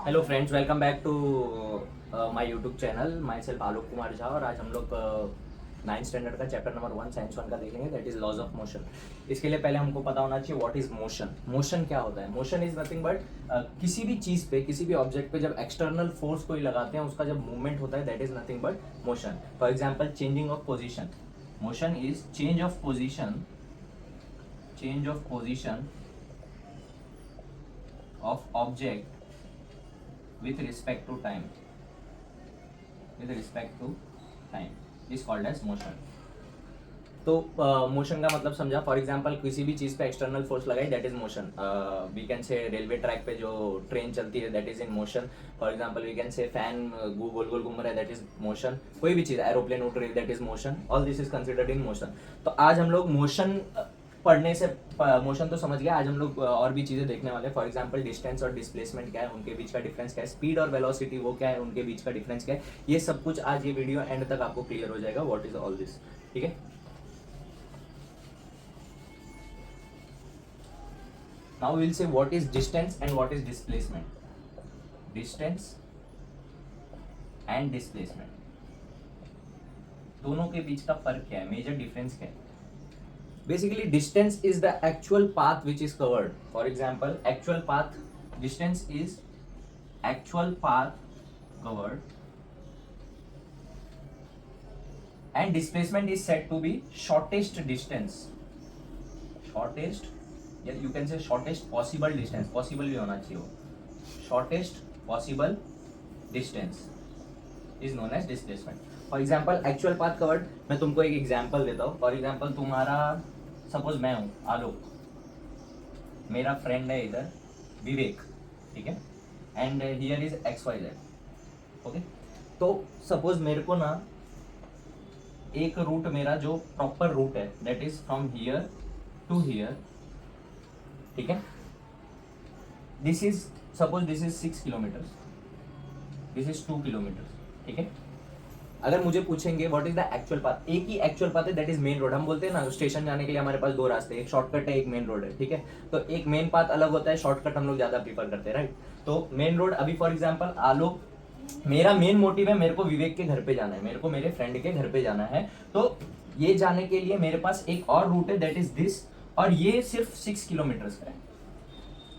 Hello friends, welcome back to my YouTube channel. Myself Alok Kumar Jha. और आज हम लोग 9th स्टैंडर्ड का चैप्टर नंबर 1 साइंस 1 का देखेंगे, that is laws of motion. इसके लिए पहले हमको पता होना चाहिए व्हाट इज मोशन। मोशन क्या होता है? मोशन इज नथिंग बट किसी भी चीज़ पे, किसी भी ऑब्जेक्ट पे जब एक्सटर्नल फोर्स कोई लगाते हैं उसका जब मूवमेंट होता है, that is nothing but motion. For example, changing of position. Motion is change of position, change of position of object with respect to time, with respect to time is called as motion। तो motion का मतलब समझा। For example, किसी भी चीज़ पे external force लगाई, that is motion. We can say railway track पे जो ट्रेन चलती है, that is in motion. For example, we can say fan गोल गोल घूम रहा है, दैट इज मोशन। कोई भी चीज़, एरोप्लेन उड़ रही है, that is motion. All this is considered in motion. तो आज हम लोग मोशन पढ़ने से, मोशन तो समझ गया, आज हम लोग और भी चीज़ें देखने वाले हैं। फॉर एग्जांपल, डिस्टेंस और डिस्प्लेसमेंट क्या है, उनके बीच का डिफरेंस क्या है, स्पीड और वेलोसिटी वो क्या है, उनके बीच का डिफरेंस क्या है, ये सब कुछ आज ये वीडियो एंड तक आपको क्लियर हो जाएगा व्हाट इज ऑल दिस। ठीक है, now we will see what is distance and what is displacement. Distance and displacement, दोनों के बीच का फर्क क्या है, मेजर डिफरेंस क्या है? Basically, distance is the actual path which is covered. For example, actual path, distance is actual path covered, and displacement is said to be shortest distance, shortest, yeah, you can say shortest possible distance, possible भी होना चाहिए वो, shortest possible distance is known as displacement. For example, actual path covered, मैं तुमको एक example देता हूँ। For example, तुम्हारा, सपोज मैं हूँ आलोक, मेरा फ्रेंड है इधर विवेक, ठीक है, and here is XYZ। Okay, तो सपोज मेरे को ना एक रूट, मेरा जो प्रॉपर रूट है, that is from here to here, ठीक है, this is, suppose this is 6 kilometre, this is 2 kilometre, ठीक है। अगर मुझे पूछेंगे what is the actual path, एक ही एक्चुअल पाथ है, दैट इज मेन रोड। हम बोलते हैं ना, स्टेशन जाने के लिए हमारे पास दो रास्ते, एक शॉर्टकट है, एक मेन रोड है, ठीक है। तो एक मेन पाथ अलग होता है, शॉर्टकट हम लोग ज्यादा प्रीफर करते हैं, राइट। तो मेन रोड, अभी फॉर एग्जाम्पल आलोक, मेरा मेन मोटिव है, मेरे को विवेक के घर पे जाना है, मेरे को मेरे फ्रेंड के घर पे जाना है। तो ये जाने के लिए मेरे पास एक और रूट है, दैट इज दिस, और ये सिर्फ 6 किलोमीटर का है।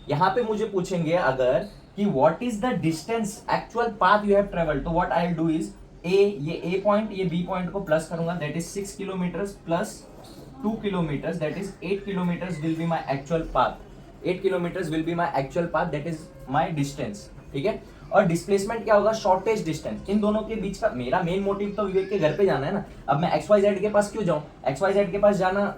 यहाँ पे मुझे पूछेंगे अगर कि what is the distance, actual path you have travelled, तो what I will do is, ये ए पॉइंट, ये बी पॉइंट को प्लस करूंगा, that is 6 kilometre plus 2 kilometre, that is 8 kilometre will be my actual path. 8 kilometre will be my actual path, that is my distance, ठीक है। और displacement क्या होगा, shortest distance. इन दोनों के बीच का, मेरा मेन मोटिव तो विवेक के घर पे जाना है ना। अब मैं XYZ के पास क्यों जाऊं, XYZ के पास जाना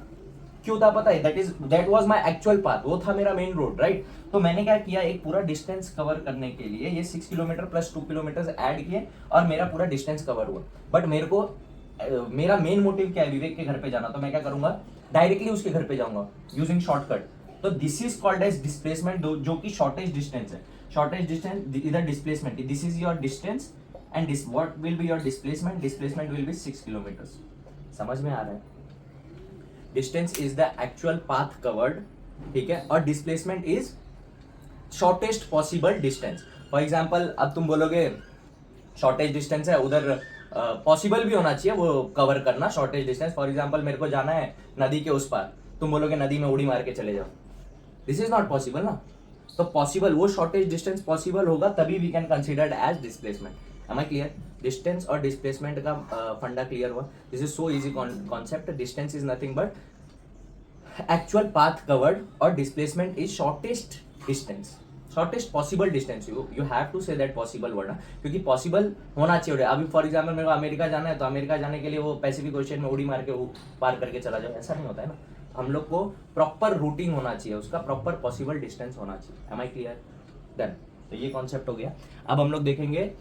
क्यों था पता है, that was my actual path, वो था मेरा मेन रोड, राइट। तो मैंने क्या किया, एक पूरा डिस्टेंस कवर करने के लिए ये 6 किलोमीटर प्लस 2 किलोमीटर ऐड किए और मेरा पूरा डिस्टेंस कवर हुआ। बट मेरे को मेरा मेन मोटिव क्या है, विवेक के घर पे जाना, तो मैं क्या करूंगा, डायरेक्टली उसके घर पे जाऊंगा यूजिंग शॉर्टकट। तो this is called as displacement, जो कि शॉर्टेस्ट डिस्टेंस है। शॉर्टेस्ट डिस्टेंस इधर displacement, this is your distance and this what will be your displacement, displacement will be 6 kilometre. समझ में आ रहा है? Distance is the actual path covered, ठीक है, और displacement is shortest possible distance. For example, अब तुम बोलोगे शॉर्टेस्ट डिस्टेंस है, उधर पॉसिबल भी होना चाहिए वो कवर करना शॉर्टेस्ट डिस्टेंस। फॉर एग्जाम्पल, मेरे को जाना है नदी के उस पार, तुम बोलोगे नदी में उड़ी मार के चले जाओ, दिस इज नॉट पॉसिबल ना। तो पॉसिबल, वो शॉर्टेस्ट डिस्टेंस पॉसिबल होगा तभी we can considered as displacement. Am I clear? Distance और डिस्प्लेसमेंट का फंडा क्लियर हुआ। This is so easy concept. Distance is nothing but actual path covered और displacement is shortest distance, shortest possible distance. You have to say that possible word, क्योंकि possible होना चाहिए। अभी for example, मेरे को America जाना है, तो अमेरिका जाने के लिए वो पैसिफिक ओशियन में उड़ी मार के पार करके चला जाओ, ऐसा नहीं होता है ना। हम लोग को प्रॉपर रूटिंग होना चाहिए, उसका प्रॉपर पॉसिबल डिस्टेंस होना चाहिए। M I clear? देन तो ये कॉन्सेप्ट हो गया। अब हम लोग देखेंगे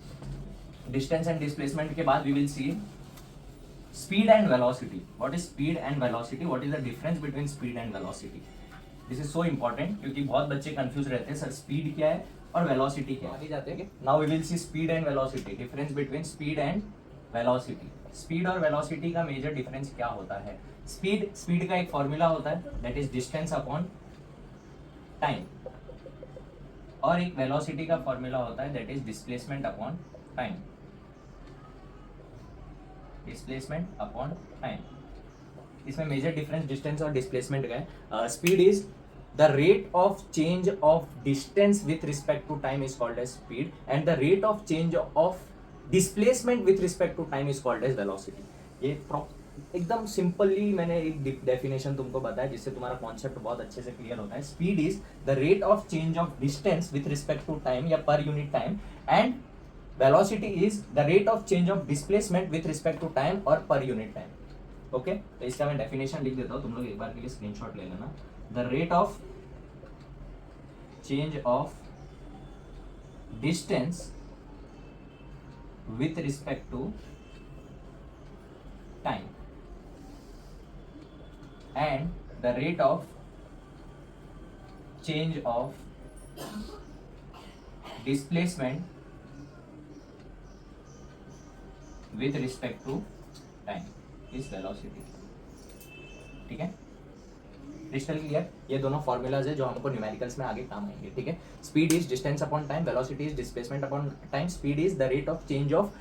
डिस्टेंस एंड डिस्प्लेसमेंट के बाद we will see speed and velocity. What is speed and velocity? What is the difference between speed and velocity? This is so important क्योंकि बहुत बच्चे कंफ्यूज रहते हैं, सर स्पीड क्या है और वेलोसिटी क्या है। आगे जाते हैं। Now we will see speed and velocity, difference between speed and velocity. Speed और वेलोसिटी का मेजर डिफरेंस क्या होता है? स्पीड का एक फॉर्मूला होता है, that is distance upon time. और एक वेलोसिटी का फॉर्मूला होता है that is displacement upon time, displacement upon time. इसमें मेजर डिफरेंस डिस्टेंस और डिस्प्लेसमेंट का है। Speed is the rate of change of distance with respect to time is called as speed, and the rate of change of displacement with respect to time is called as velocity. ये एकदम simply मैंने एक definition तुमको बताया जिससे तुम्हारा concept बहुत अच्छे से क्लियर होता है। Speed is the rate of change of distance with respect to time या per unit time, and velocity is the rate of change of displacement with respect to time और पर यूनिट टाइम। ओके, तो इसका मैं definition लिख देता हूं, तुम लोग एक बार के लिए स्क्रीनशॉट ले लेना। The rate of change of distance with respect to time and the rate of change of displacement with respect to time is velocity। ठीक है, क्रिस्टल क्लियर। ये दोनों फॉर्मूलाज है जो हमको न्यूमेरिकल्स में आगे काम आएंगे। ठीक है, speed is distance upon time, velocity is displacement upon time, speed is the rate of change of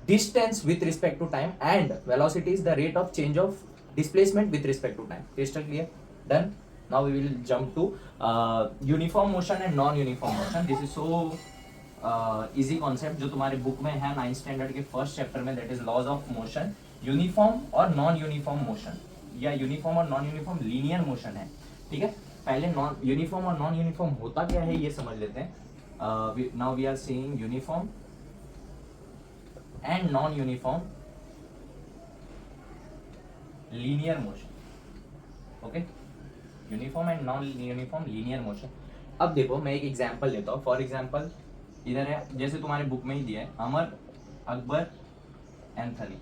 distance with respect to time, and velocity is the rate of change of displacement with respect to time। crystal clear? Done. Now we will jump to uniform motion and non-uniform motion। this is so easy concept जो तुम्हारे book में है 9th standard के first chapter में, that is laws of motion। Uniform और non uniform motion या uniform और non uniform linear motion है। ठीक है, पहले नॉन यूनिफॉर्म और नॉन यूनिफॉर्म होता क्या है ये समझ लेते हैं। Now we are seeing uniform and non uniform linear motion. Okay, uniform and non uniform linear motion. अब देखो मैं एक एग्जांपल लेता हूँ। फॉर एग्जांपल इधर है, जैसे तुम्हारे बुक में ही दिया है, अमर, अकबर, एंथनी।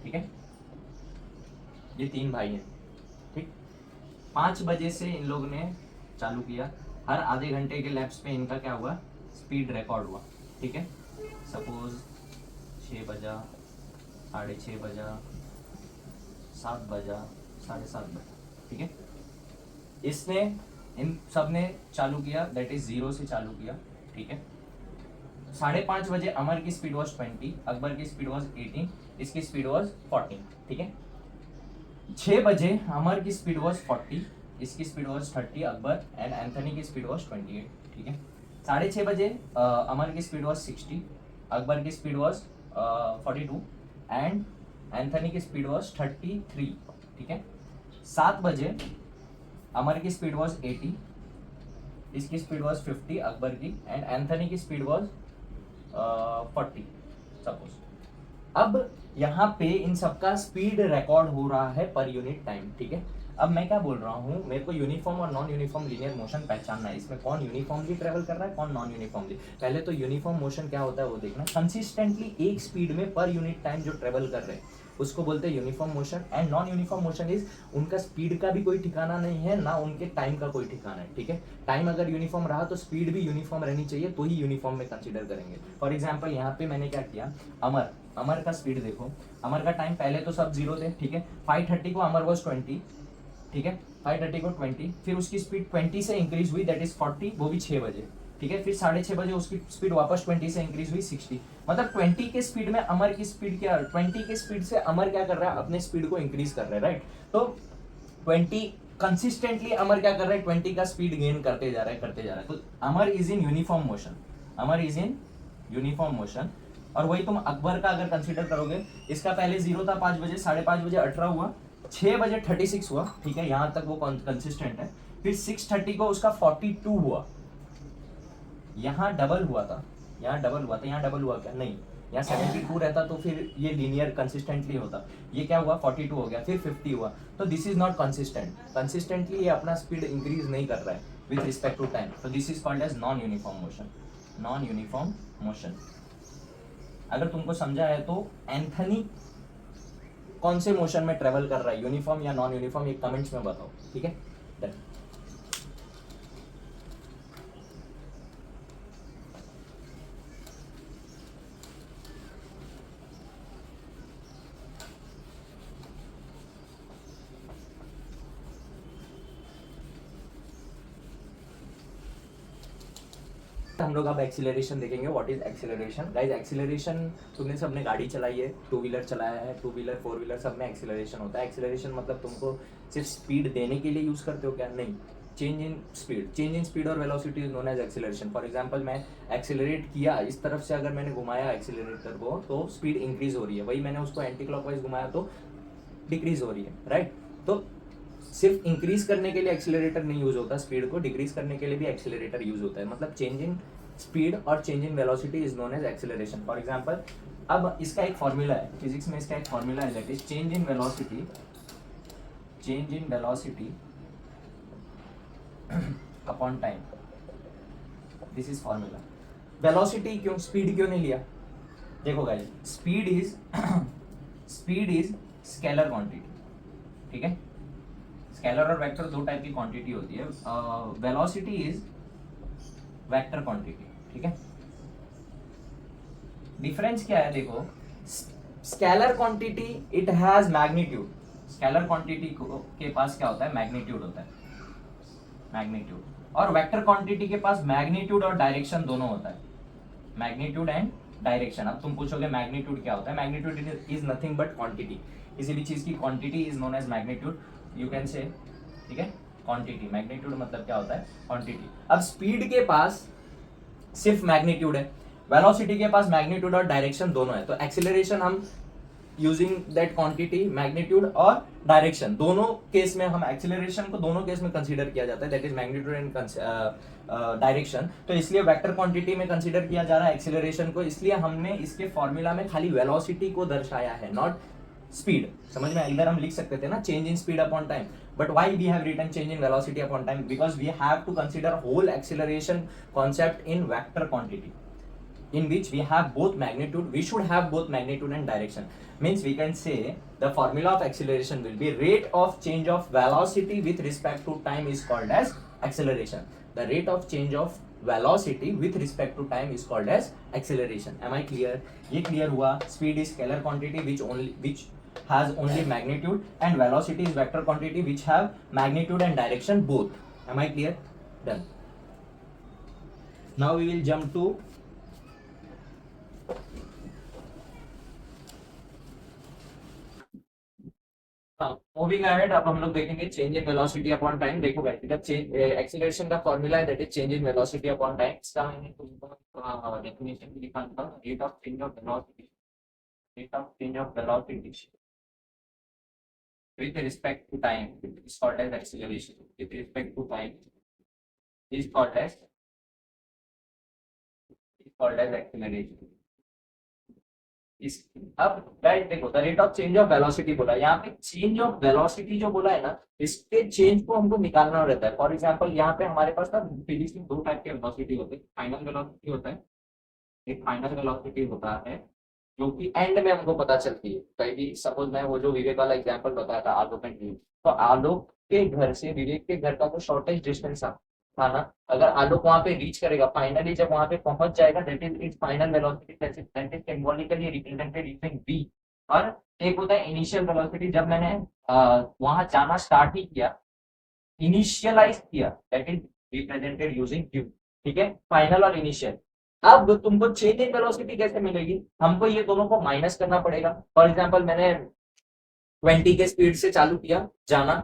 ठीक है, ये 3 भाई हैं। ठीक, 5 बजे से इन लोगों ने चालू किया, हर आधे घंटे के लैप्स पे इनका क्या हुआ, स्पीड रिकॉर्ड हुआ। ठीक है, सपोज 6 बजा, 6:30 बजा, 7 बजा, 7:30 बजा। ठीक है, इसने इन सब ने चालू किया, दैट इज 0 से चालू किया। ठीक है, 5:30 बजे अमर की स्पीड वॉज 20, अकबर की स्पीड वॉज 18, इसकी स्पीड वॉज 14। ठीक है, 6 बजे अमर की स्पीड वॉज 40, इसकी speed was 30, Akbar and Anthony की स्पीड वॉज 28। ठीक है, 6:30 बजे अमर की स्पीड वॉज 60, अकबर की स्पीड वॉज 42 एंड एंथनी की स्पीड वॉज 33। ठीक है, 7 बजे अमर की स्पीड वॉज 80, इसकी स्पीड वॉज 50 अकबर की, एंड एंथनी की स्पीड वॉज 40 सपोज। अब यहाँ पे इन सबका स्पीड रिकॉर्ड हो रहा है पर यूनिट टाइम। ठीक है, अब मैं क्या बोल रहा हूँ, मेरे को यूनिफॉर्म और नॉन यूनिफॉर्म लीनियर मोशन पहचानना है। इसमें कौन यूनिफॉर्मली ट्रेवल कर रहा है, कौन नॉन यूनिफॉर्मली। पहले तो यूनिफॉर्म मोशन क्या होता है वो देखना, कंसिस्टेंटली एक स्पीड में पर यूनिट टाइम जो ट्रेवल कर रहे हैं उसको बोलते हैं uniform motion. And non uniform motion is उनका स्पीड का भी कोई ठिकाना नहीं है, ना उनके टाइम का कोई ठिकाना है। ठीक है, टाइम अगर यूनिफॉर्म रहा तो स्पीड भी यूनिफॉर्म रहनी चाहिए, तो ही यूनिफॉर्म में कंसीडर करेंगे। फॉर एग्जाम्पल यहाँ पे मैंने क्या किया, अमर का स्पीड देखो, अमर का टाइम पहले तो सब 0 थे। ठीक है, 5:30 को अमर वॉज 20। ठीक है, 5:30 को 20, फिर उसकी स्पीड 20 से इंक्रीज हुई, दैट इज 40, वो भी 6 बजे। ठीक है, फिर 6:30 बजे उसकी स्पीड वापस 20 से इंक्रीज हुई 60। मतलब 20 के स्पीड में अमर की स्पीड क्या, 20 के स्पीड से अमर क्या कर रहा है, अपने स्पीड को इंक्रीज कर रहा है। राइट, तो 20 कंसिस्टेंटली अमर क्या कर रहा है, 20 का स्पीड गेन करते जा रहा है। तो Amar is in uniform motion, Amar is in uniform motion. और वही तुम अकबर का अगर कंसीडर करोगे, इसका पहले 0 था 5 बजे, 5:30 बजे 18 हुआ, 6 बजे 36 हुआ। ठीक है, यहां तक वो कंसिस्टेंट है। फिर 6:30 को उसका 42 हुआ, यहाँ डबल हुआ था, यहाँ डबल हुआ क्या, नहीं, यहाँ 72 रहता तो फिर ये लीनियर कंसिस्टेंटली होता। ये क्या हुआ, 42 हो गया, फिर 50 हुआ। तो this is not consistent, consistently ये अपना स्पीड इंक्रीज नहीं कर रहा है विथ रिस्पेक्ट टू टाइम। तो this is called as non uniform motion, non uniform motion. अगर तुमको समझा है तो एंथनी कौन से मोशन में ट्रेवल कर रहा है, यूनिफॉर्म या नॉन यूनिफॉर्म, ये कमेंट्स में बताओ। ठीक है, डन। हम लोग अब एक्सीलरेशन देखेंगे. What is acceleration guys? Acceleration, तुमने सबने गाड़ी चलाई है, टू व्हीलर चलाया है, टू व्हीलर फोर व्हीलर सब में एक्सीलरेशन होता है. एक्सीलरेशन मतलब तुमको सिर्फ स्पीड देने के लिए यूज करते हो क्या? नहीं. चेंज इन स्पीड और velocity is known as acceleration. For example मैं एक्सीलरेट किया, इस तरफ से अगर मैंने घुमाया एक्सीलरेटर को तो स्पीड इंक्रीज हो रही है. वही मैंने उसको एंटी क्लॉकवाइज घुमाया तो डिक्रीज हो रही है, राइट? तो सिर्फ इंक्रीज करने के लिए एक्सीलरेटर नहीं यूज होता, स्पीड को डिक्रीज करने के लिए भी एक्सीलरेटर यूज होता है. मतलब चेंज इन स्पीड और change in velocity is known as acceleration. For example अब इसका एक फॉर्मूला है फिजिक्स में, इसका एक फॉर्मूला है that is change in velocity upon time. This is formula. Velocity क्यों, स्पीड क्यों नहीं लिया? देखो guys, speed is scalar quantity, ठीक है? स्केलर और वेक्टर दो टाइप की क्वांटिटी होती है. वेलोसिटी इज वेक्टर क्वांटिटी, ठीक है? डिफरेंस क्या है देखो, scalar quantity it has magnitude. Scalar quantity के पास क्या होता है? मैग्नीट्यूड होता है, मैग्नीट्यूड. और वेक्टर क्वांटिटी के पास मैग्नीट्यूड और डायरेक्शन दोनों होता है, मैग्नीट्यूड एंड डायरेक्शन. अब तुम पूछोगे मैग्नीट्यूड क्या होता है? Magnitude is nothing but quantity. किसी भी चीज की quantity is known as magnitude, you can say, ठीक है? क्वांटिटी, मैग्नीट्यूड मतलब क्या होता है? क्वांटिटी. अब स्पीड के पास सिर्फ मैग्नीट्यूड है, वेलोसिटी के पास मैग्नीट्यूड और डायरेक्शन दोनों है. तो एक्सीलरेशन हम यूजिंग दैट क्वांटिटी, मैग्नीट्यूड और डायरेक्शन, दोनों केस में हम एक्सीलरेशन को दोनों केस में कंसीडर किया जाता है, that is magnitude and direction. तो इसलिए वेक्टर क्वांटिटी में कंसीडर किया जा रहा है एक्सीलरेशन को, इसलिए हमने इसके फॉर्मूला में खाली वेलोसिटी को दर्शाया है, नॉट स्पीड. समझ में? इधर हम लिख सकते थे ना change in speed upon time, but why we have written change in velocity upon time? Because we have to consider whole acceleration concept in vector quantity, in which we have both magnitude, we should have both magnitude and direction. Means we can say the formula of acceleration will be rate of change of velocity with respect to time is called as acceleration. The rate of change of velocity with respect to time is called as acceleration. Am I clear? ये clear हुआ. Speed is scalar quantity which has only magnitude, and velocity is vector quantity which have magnitude and direction both. Am I clear? Done. Now we will jump to moving ahead. अब हम लोग देखेंगे change in velocity upon time. देखो guys, इधर change acceleration का formula है that is change in velocity upon time. इसका मैंने तुमको डेफिनेशन भी लिखा था. Rate of change of velocity with respect to time is called as acceleration. With respect to time is called as acceleration. इस अब गाइस देखो, the rate of change of velocity बोला, यहाँ पे चेंज ऑफ वेलोसिटी जो बोला है ना, इसके चेंज को हमको निकालना रहता है. फॉर एग्जांपल यहाँ पे हमारे पास ना फिजिक्स में दो टाइप के वेलोसिटी होते हैं. फाइनल वेलोसिटी होता है, एक फाइनल वेलोसिटी होता है जो कि एंड में हमको पता चलती है. कहीं भी सपोज मैं वो जो विवेक वाला एग्जांपल बताया था आलोक एंड विवेक, तो आलोक के घर से विवेक के घर का जो शॉर्टेस्ट डिस्टेंस था ना, अगर आलोक वहां पे रीच करेगा, फाइनली जब वहां पे पहुंच जाएगा, that is it's final velocity, that is symbolically represented using v. और एक होता है इनिशियल वेलोसिटी, जब मैंने वहां जाना स्टार्ट ही किया, इनिशियलाइज किया, that is represented using q. ठीक है, फाइनल और इनिशियल. अब तुमको चेंज इन वेलोसिटी कैसे मिलेगी? हमको ये दोनों को माइनस करना पड़ेगा. फॉर एग्जांपल मैंने 20 के स्पीड से चालू किया जाना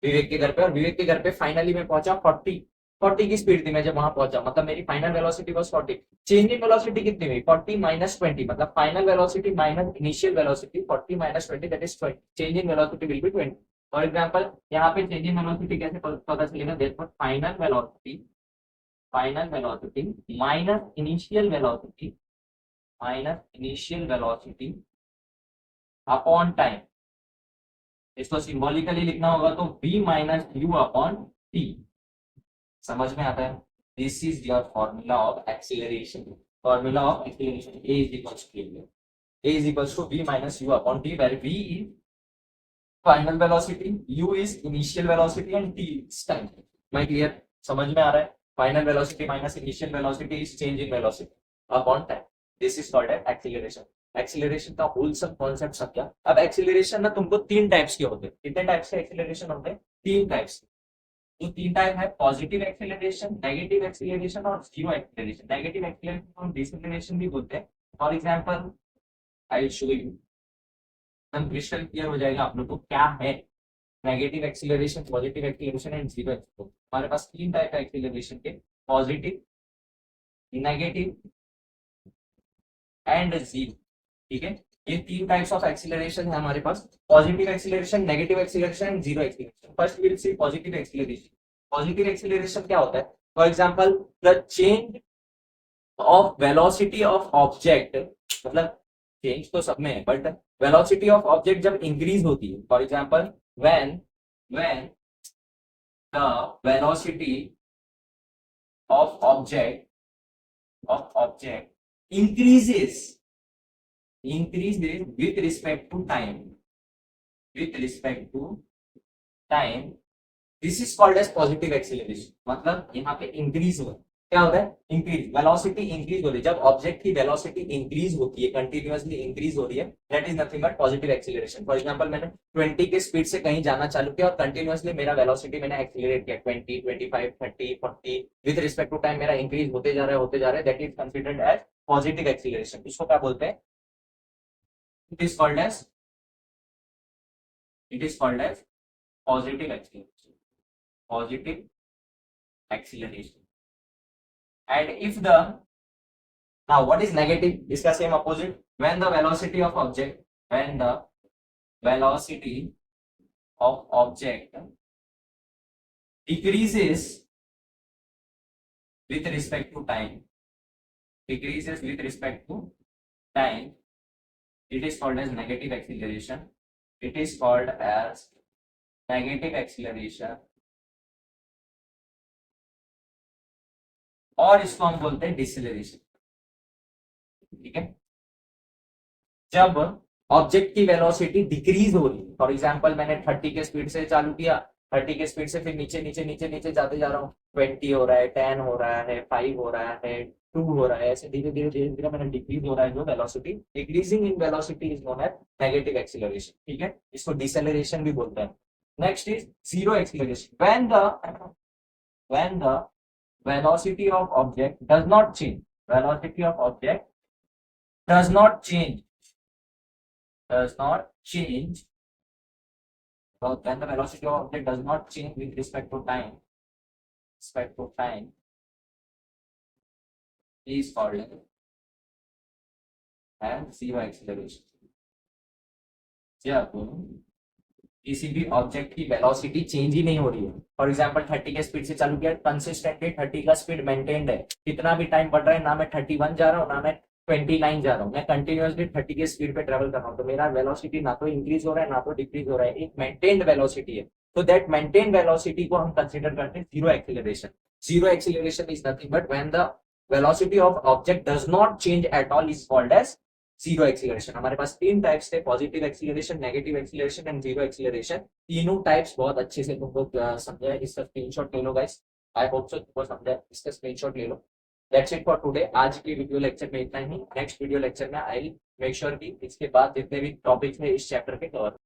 विवेक के घर पे, और विवेक के घर पे फाइनली मैं पहुंचा 40 की स्पीड थी मैं जब वहां पहुंचा, मतलब मेरी final velocity was 40. Change in velocity कितनी हुई? 40 माइनस 20, मतलब final velocity minus initial velocity, 40 minus 20 that is 20. Change in velocity will be 20. For example यहाँ पे चेंज इन वेलोसिटी कैसे पता चलेगा? देखो, final velocity minus initial velocity upon time. इसको सिंबॉलिकली लिखना होगा तो v minus u upon t. समझ में आता है? This is your formula of acceleration. Formula of acceleration a is equals to v minus u upon t, where v is final velocity, u is initial velocity and t is time. मैं clear? समझ में आ रहा है? Final velocity minus initial velocity is change in velocity upon time. This is called as acceleration. Acceleration का whole सब concept सब क्या. अब एक्सीलरेशन ना तुमको तीन टाइप्स के होते हैं. कितने टाइप्स के एक्सीलरेशन होते हैं? तीन टाइप्स. तो तीन टाइप है, पॉजिटिव एक्सेलरेशन, नेगेटिव एक्सेलरेशन और जीरो एक्सेलरेशन। नेगेटिव एक्सेलरेशन को हम डिसेलरेशन भी बोलते हैं। For example I will show you, एकदम क्रिस्टल क्लियर हो जाएगा आप लोग को क्या है negative acceleration, positive acceleration and zero acceleration. हमारे पास तीन टाइप है एक्सेलरेशन के, पॉजिटिव, नेगेटिव एंड जीरो। ठीक है, ये तीन टाइप्स ऑफ एक्सीलरेशन है हमारे पास, positive acceleration, negative acceleration and zero acceleration. First will see positive acceleration. Positive acceleration क्या होता है? For example the change of velocity of object, मतलब चेंज तो सब में है बट वेलोसिटी ऑफ ऑब्जेक्ट जब इंक्रीज होती है, for example when when the velocity of object increases with respect to time, this is called as positive acceleration। मतलब यहाँ पे इंक्रीज हो, क्या होता है? इंक्रीज, वेलोसिटी इंक्रीज हो रही है। जब ऑब्जेक्ट की वेलोसिटी इंक्रीज होती है, कंटिन्यूअसली इंक्रीज हो रही है, that is nothing but positive acceleration. For example मैंने 20 के स्पीड से कहीं जाना चालू किया और कंटिन्यूअसली मेरा वेलोसिटी मैंने एक्सीलरेट किया 20, 25, 30, 40 विद रिस्पेक्ट टू टाइम मेरा इंक्रीज होते जा रहा है, that is considered as positive acceleration. इसको क्या बोलते हैं? It is called as positive acceleration, positive acceleration. And if the, now what is negative? इसका same opposite, when the velocity of object decreases with respect to time, it is called as negative acceleration, और इसको हम बोलते हैं deceleration. ठीक है, जब object की वेलोसिटी डिक्रीज हो रही है, फॉर एग्जांपल मैंने 30 के स्पीड से चालू किया, 30 के स्पीड से फिर नीचे नीचे नीचे नीचे जाते जा रहा हूँ, 20 हो रहा है, 10 हो रहा है, 5 हो रहा है, 2 हो रहा है, ऐसे धीरे धीरे धीरे धीरे मैंने डिक्रीज हो रहा है जो velocity, decreasing in velocity is known as negative acceleration. ठीक है, इसको डिसेलरेशन भी बोलते हैं। Next is zero acceleration, when the velocity of object does not change, does not change well, when the velocity of object does not change with respect to time is called as zero acceleration। जब किसी भी object की velocity change ही नहीं हो रही है, for example 30 के speed से चालू किया, कंसिस्टेंटली 30 का स्पीड मेंटेन्ड है, कितना भी टाइम बढ़ रहा है, ना मैं 31 जा रहा हूँ ना मैं 29 जा रहा हूँ, मैं कंटिन्यूअसली 30 के स्पीड पे ट्रेवल कर रहा हूँ, तो मेरा वेलोसिटी ना तो इंक्रीज हो रहा है ना तो डिक्रीज हो रहा है, एक मेंटेन्ड वेलोसिटी है। तो दैट मेंटेन्ड वेलोसिटी को हम कंसीडर करते हैं zero acceleration. Zero acceleration is nothing but when the velocity of object does not change at all is called as zero acceleration. हमारे पास तीन टाइप्स थे, positive acceleration, negative acceleration and zero acceleration. तीनों types बहुत अच्छे से तुमको समझा है, इसका स्क्रीनशॉट ले लो गाइस, आई होप सो तुमको समझा है, इसका स्क्रीनशॉट ले लो। That's it for today. आज की वीडियो लेक्चर में इतना ही। नेक्स्ट वीडियो लेक्चर में आई मेक श्योर कि इसके बाद जितने भी टॉपिक्स है इस चैप्टर के कवर